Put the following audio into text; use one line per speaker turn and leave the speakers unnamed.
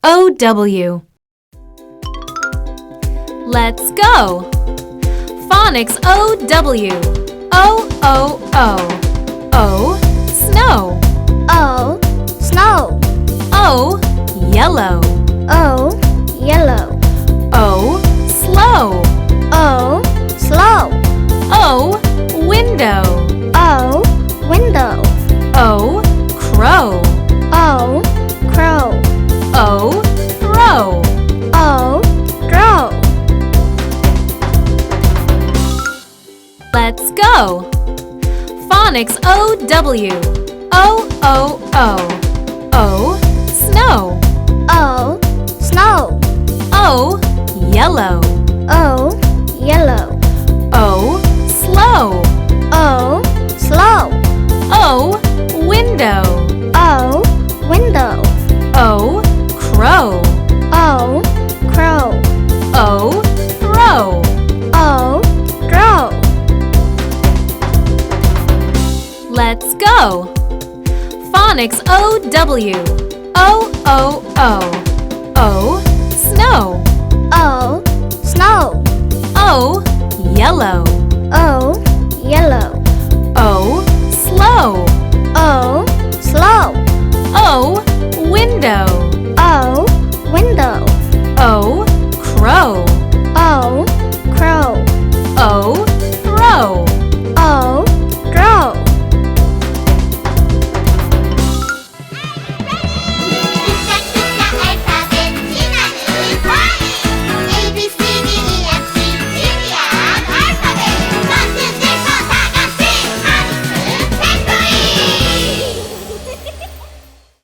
O-W. Let's go! Phonics O-W. O-O-O. O, snow.
O, snow.
O, yellow.
O, yellow.
O, slow.
O, slow.
O, window.
O, window.
O, crow.
O, crow.
O, throw.
O, throw.
Let's go! Phonics O-W. O-O-O. O, snow.
O, snow.
O, yellow.
O, yellow.
O, slow.
O, slow.
O, window.
O, window.
O, crow.
O, crow.
O, throw.
O, throw.
Let's go! Phonics O-W. O-O-O. O, snow.
O, snow.
O, yellow.
O, yellow.
O, slow.
O, slow.
O, window.